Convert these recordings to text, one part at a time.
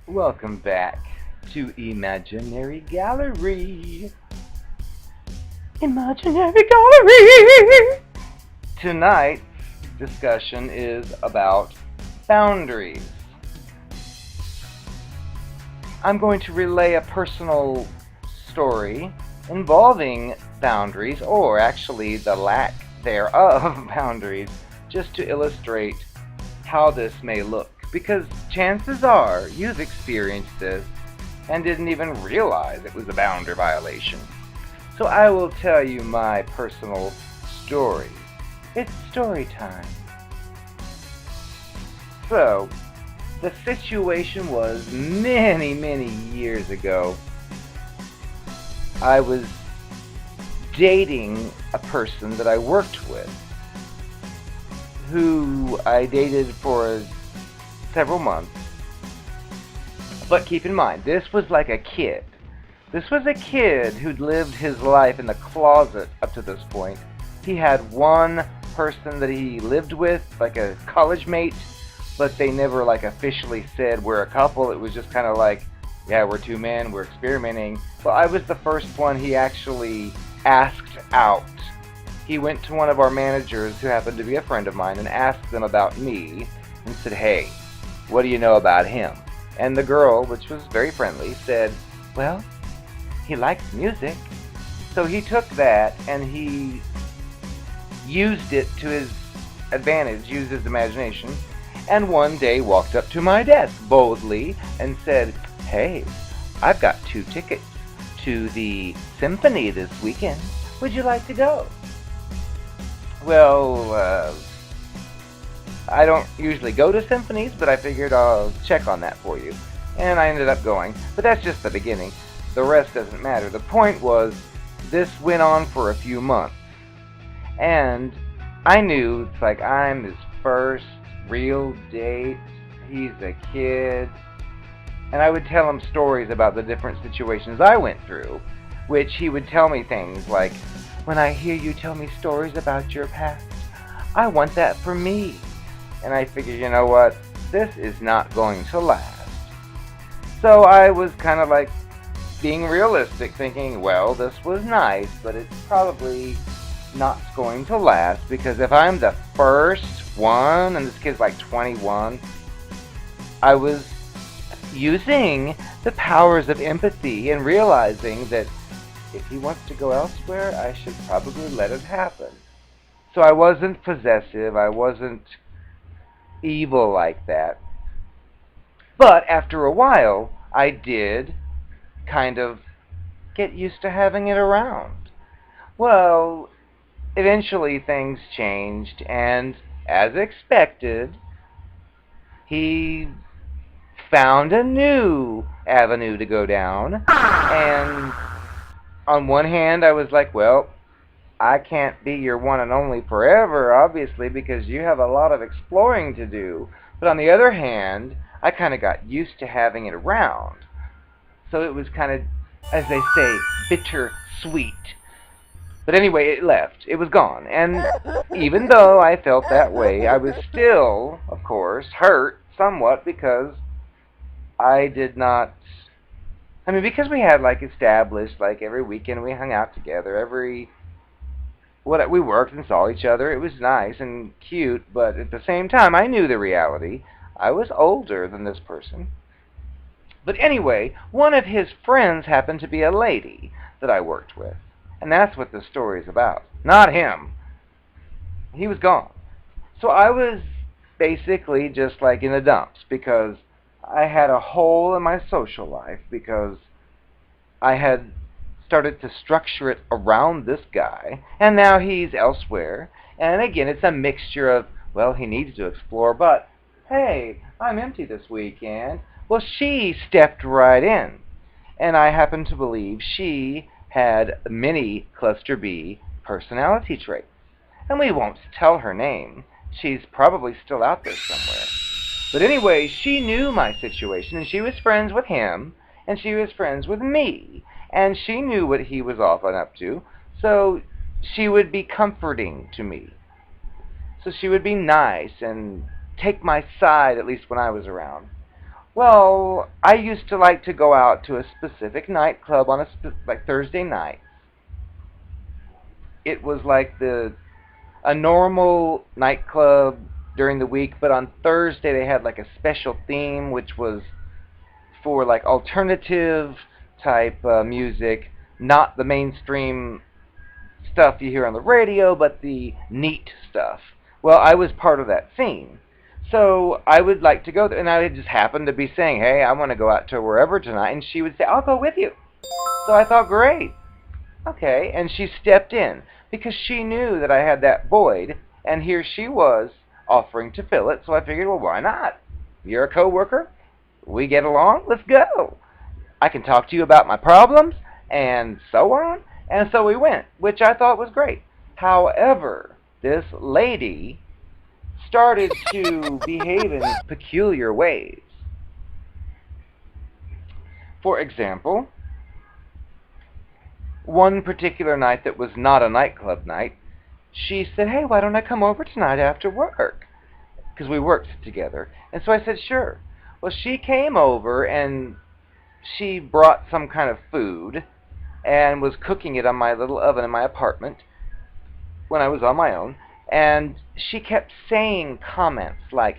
Welcome back to Imaginary Gallery. Imaginary Gallery! Tonight's discussion is about boundaries. I'm going to relay a personal story involving boundaries, or actually the lack thereof boundaries, just to illustrate how this may look. Because chances are you've experienced this and didn't even realize it was a boundary violation. So I will tell you my personal story. It's story time. So, the situation was many years ago. I was dating a person that I worked with, who I dated for several months. But keep in mind, this was like a kid. This was a kid who'd lived his life in the closet up to this point. He had one person that he lived with, like a college mate, but they never like officially said we're a couple. It was just kind of like, yeah, we're two men, we're experimenting. Well, I was the first one he actually asked out. He went to one of our managers, who happened to be a friend of mine, and asked them about me and said, hey, what do you know about him? And the girl, which was very friendly, said, well, he likes music. So he took that and he used it to his advantage, used his imagination, and one day walked up to my desk boldly and said, hey, I've got 2 tickets to the symphony this weekend. Would you like to go? Well, I don't usually go to symphonies, but I figured I'll check on that for you. And I ended up going. But that's just the beginning. The rest doesn't matter. The point was, this went on for a few months. And I knew, it's like, I'm his first real date. He's a kid. And I would tell him stories about the different situations I went through, which he would tell me things like, when I hear you tell me stories about your past, I want that for me. And I figured, you know what, this is not going to last. So I was kind of like being realistic, thinking, well, this was nice, but it's probably not going to last, because if I'm the first one, and this kid's like 21, I was using the powers of empathy and realizing that if he wants to go elsewhere, I should probably let it happen. So I wasn't possessive, I wasn't evil like that. But after a while, I did kind of get used to having it around. Well, eventually things changed, and as expected, he found a new avenue to go down. And on one hand, I was like, well, I can't be your one and only forever, obviously, because you have a lot of exploring to do. But on the other hand, I kind of got used to having it around. So it was kind of, as they say, bitter-sweet. But anyway, it left. It was gone. And even though I felt that way, I was still, of course, hurt somewhat, because I did not... because we had, like, established, like, every weekend we hung out together, we worked and saw each other. It was nice and cute, but at the same time, I knew the reality. I was older than this person. But anyway, one of his friends happened to be a lady that I worked with. And that's what the story's about. Not him. He was gone. So I was basically just like in the dumps, because I had a hole in my social life, because I had started to structure it around this guy, and now he's elsewhere. And again, it's a mixture of, well, he needs to explore, but hey, I'm empty this weekend. Well, she stepped right in, and I happen to believe she had many cluster B personality traits. And we won't tell her name. She's probably still out there somewhere. But anyway, she knew my situation, and she was friends with him, and she was friends with me, and she knew what he was off and up to, so she would be comforting to me. So she would be nice and take my side, at least when I was around. Well, I used to like to go out to a specific nightclub on like Thursday night. It was like a normal nightclub during the week, but on Thursday they had like a special theme, which was for like alternative type music, not the mainstream stuff you hear on the radio, but the neat stuff. Well, I was part of that scene. So I would like to go there, and I would just happen to be saying, hey, I want to go out to wherever tonight, and she would say, I'll go with you. So I thought, great. Okay, and she stepped in because she knew that I had that void, and here she was offering to fill it, so I figured, well, why not? You're a coworker. We get along. Let's go. I can talk to you about my problems, and so on. And so we went, which I thought was great. However, this lady started to behave in peculiar ways. For example, one particular night that was not a nightclub night, she said, hey, why don't I come over tonight after work? Because we worked together. And so I said, sure. Well, she came over and she brought some kind of food and was cooking it on my little oven in my apartment when I was on my own. And she kept saying comments like,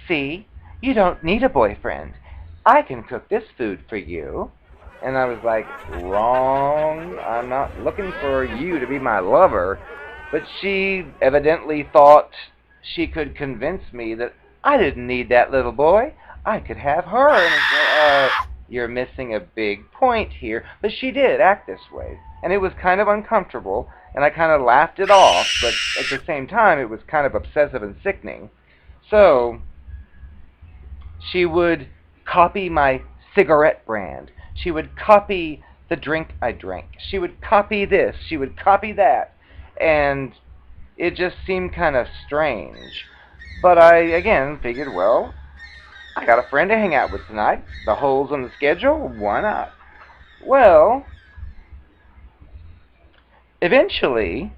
see, you don't need a boyfriend. I can cook this food for you. And I was like, wrong. I'm not looking for you to be my lover. But she evidently thought she could convince me that I didn't need that little boy. I could have her. And I said, you're missing a big point here. But she did act this way. And it was kind of uncomfortable. And I kind of laughed it off. But at the same time, it was kind of obsessive and sickening. So she would copy my cigarette brand. She would copy the drink I drank. She would copy this. She would copy that. And it just seemed kind of strange. But I, again, figured, well, I got a friend to hang out with tonight. The hole's on the schedule. Why not? Well, eventually,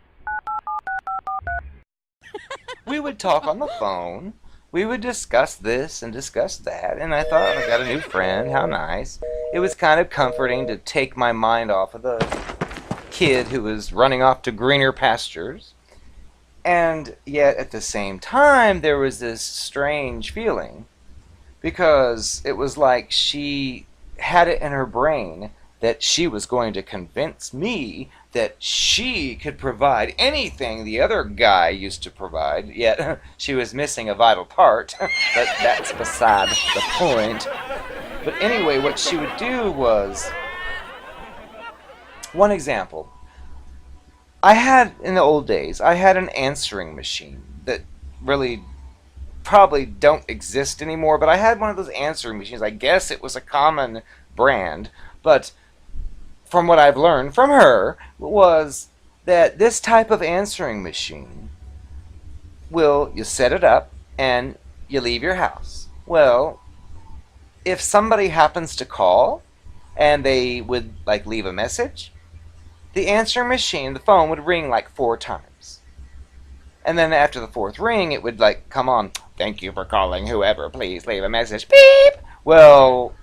we would talk on the phone. We would discuss this and discuss that. And I thought, I got a new friend. How nice. It was kind of comforting to take my mind off of the kid who was running off to greener pastures. And yet, at the same time, there was this strange feeling. Because it was like she had it in her brain that she was going to convince me that she could provide anything the other guy used to provide, yet she was missing a vital part. But that's beside the point. But anyway, what she would do was, one example, I had, in the old days, I had an answering machine that really probably don't exist anymore, but I had one of those answering machines. I guess it was a common brand, but from what I've learned from her was that this type of answering machine you set it up and you leave your house. Well, if somebody happens to call and they would like leave a message, the answering machine, the phone, would ring like 4 times. And then after the 4th ring, it would like come on, thank you for calling whoever, please leave a message, beep. Well,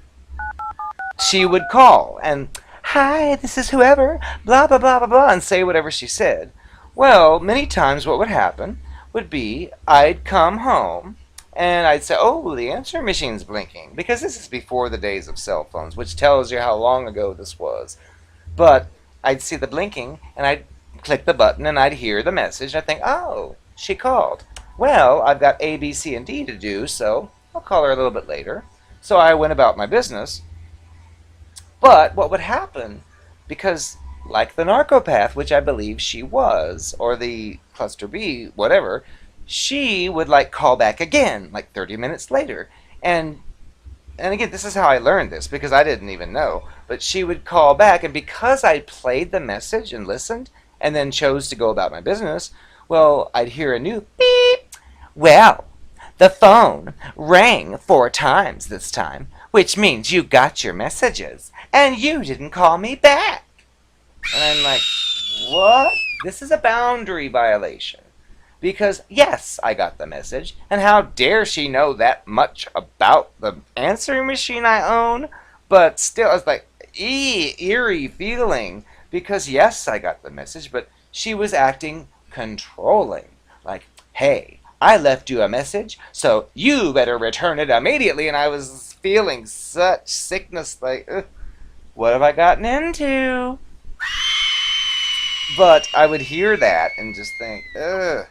she would call and, hi, this is whoever, blah, blah, blah, blah, blah, and say whatever she said. Well, many times what would happen would be I'd come home and I'd say, oh, the answering machine's blinking, because this is before the days of cell phones, which tells you how long ago this was. But I'd see the blinking and I'd click the button and I'd hear the message and I'd think, oh, she called. Well, I've got A, B, C, and D to do, so I'll call her a little bit later. So I went about my business. But what would happen, because like the narcopath, which I believe she was, or the cluster B, whatever, she would like call back again, like 30 minutes later. And again, this is how I learned this, because I didn't even know. But she would call back, and because I played the message and listened, and then chose to go about my business, well, I'd hear a new beep. Well, The phone rang 4 times this time, which means you got your messages, and you didn't call me back. And I'm like, what? This is a boundary violation. Because, yes, I got the message, and how dare she know that much about the answering machine I own? But still, it's like, eerie feeling. Because, yes, I got the message, but she was acting controlling. Like, hey, I left you a message, so you better return it immediately. And I was feeling such sickness, like, ugh, what have I gotten into? But I would hear that and just think, ugh.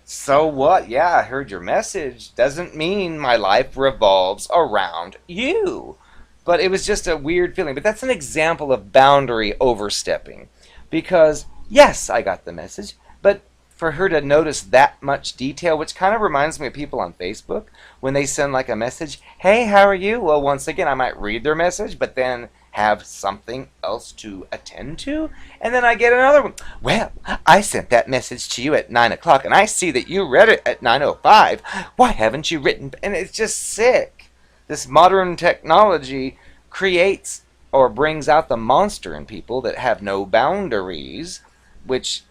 So what? Yeah, I heard your message. Doesn't mean my life revolves around you. But it was just a weird feeling. But that's an example of boundary overstepping. Because, yes, I got the message, but for her to notice that much detail, which kind of reminds me of people on Facebook, when they send like a message, hey, how are you? Well, once again, I might read their message, but then have something else to attend to, and then I get another one. Well, I sent that message to you at 9 o'clock, and I see that you read it at 9:05. Why haven't you written? And it's just sick. This modern technology creates or brings out the monster in people that have no boundaries, which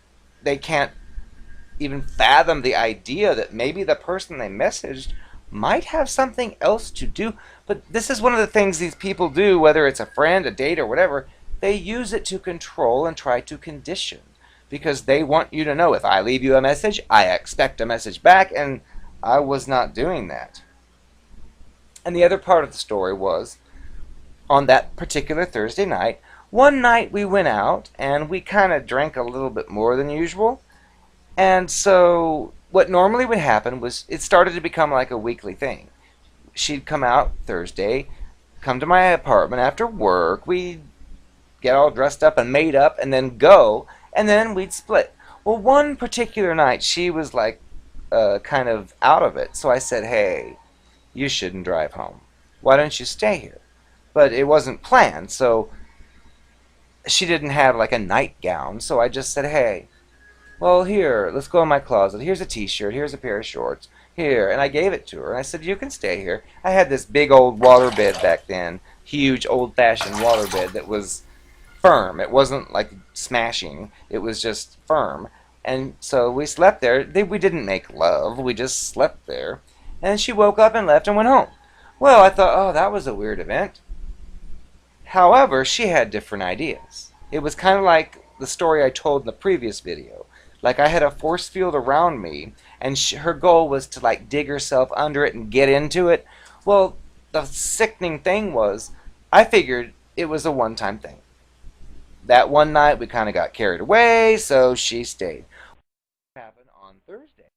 they can't even fathom the idea that maybe the person they messaged might have something else to do. But this is one of the things these people do, whether it's a friend, a date, or whatever. They use it to control and try to condition because they want you to know, if I leave you a message, I expect a message back, and I was not doing that. And the other part of the story was, on that particular Thursday night, one night we went out and we kind of drank a little bit more than usual. And so what normally would happen was it started to become like a weekly thing. She'd come out Thursday, come to my apartment after work, we'd get all dressed up and made up, and then go, and then we'd split. Well, one particular night she was like kind of out of it, so I said, hey, you shouldn't drive home. Why don't you stay here? But it wasn't planned, so she didn't have like a nightgown, so I just said, hey, well, here, let's go in my closet. Here's a t-shirt. Here's a pair of shorts. Here. And I gave it to her. And I said, you can stay here. I had this big old waterbed back then. Huge, old-fashioned waterbed that was firm. It wasn't like smashing. It was just firm. And so we slept there. We didn't make love. We just slept there. And she woke up and left and went home. Well, I thought, oh, that was a weird event. However, she had different ideas. It was kind of like the story I told in the previous video. Like I had a force field around me, and her goal was to like dig herself under it and get into it. Well, the sickening thing was, I figured it was a one-time thing. That one night we kind of got carried away, so she stayed. What happened on Thursday?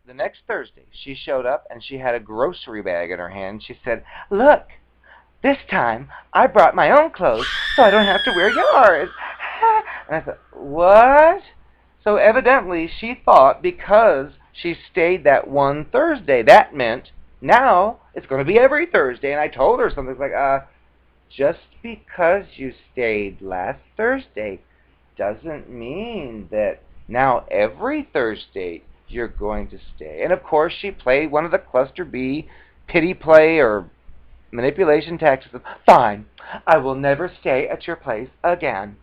The next Thursday, she showed up and she had a grocery bag in her hand. She said, look, this time I brought my own clothes, so I don't have to wear yours. And I thought, what? So evidently she thought because she stayed that one Thursday, that meant now it's going to be every Thursday. And I told her something like, just because you stayed last Thursday doesn't mean that now every Thursday you're going to stay. And of course she played one of the cluster B pity play or manipulation tactics of, fine, I will never stay at your place again.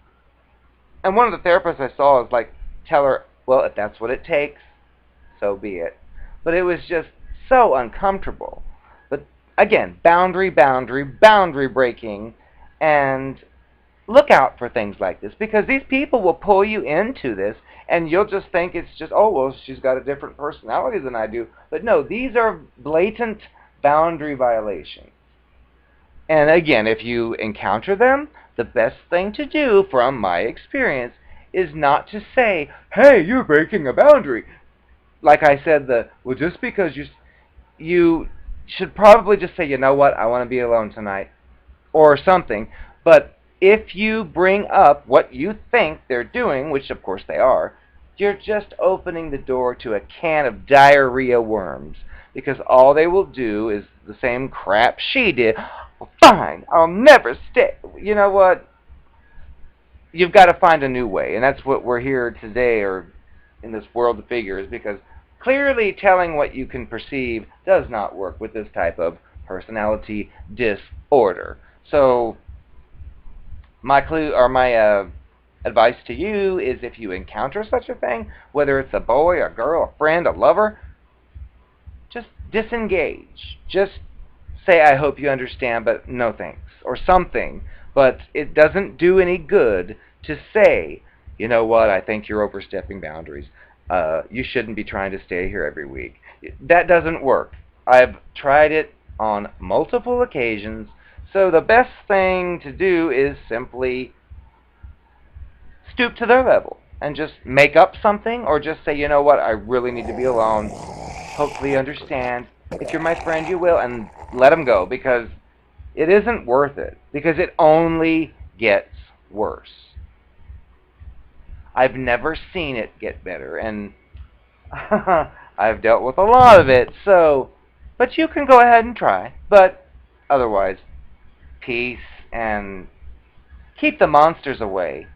And one of the therapists I saw was like, tell her, well, if that's what it takes, so be it. But it was just so uncomfortable. But again, boundary breaking, and look out for things like this, because these people will pull you into this, and you'll just think it's just, oh, well, she's got a different personality than I do. But no, these are blatant boundary violations. And again, if you encounter them, the best thing to do, from my experience, is not to say, hey, you're breaking a boundary. Like I said, well, just because you should probably just say, you know what, I want to be alone tonight, or something. But if you bring up what you think they're doing, which of course they are, you're just opening the door to a can of diarrhea worms, because all they will do is the same crap she did. Well, fine, I'll never stay. You know what? You've got to find a new way, and that's what we're here today, or in this world of figures, because Clearly telling what you can perceive does not work with this type of personality disorder. So my advice to you is, if you encounter such a thing, whether it's a boy, a girl, a friend, a lover, just disengage. Just say, I hope you understand, but no thanks, or something. But it doesn't do any good to say, you know what, I think you're overstepping boundaries. You shouldn't be trying to stay here every week. That doesn't work. I've tried it on multiple occasions, so the best thing to do is simply stoop to their level and just make up something, or just say, you know what, I really need to be alone. Hopefully you understand. If you're my friend, you will, and let them go, because it isn't worth it, because it only gets worse. I've never seen it get better, and I've dealt with a lot of it, so, but you can go ahead and try. But otherwise, peace, and keep the monsters away.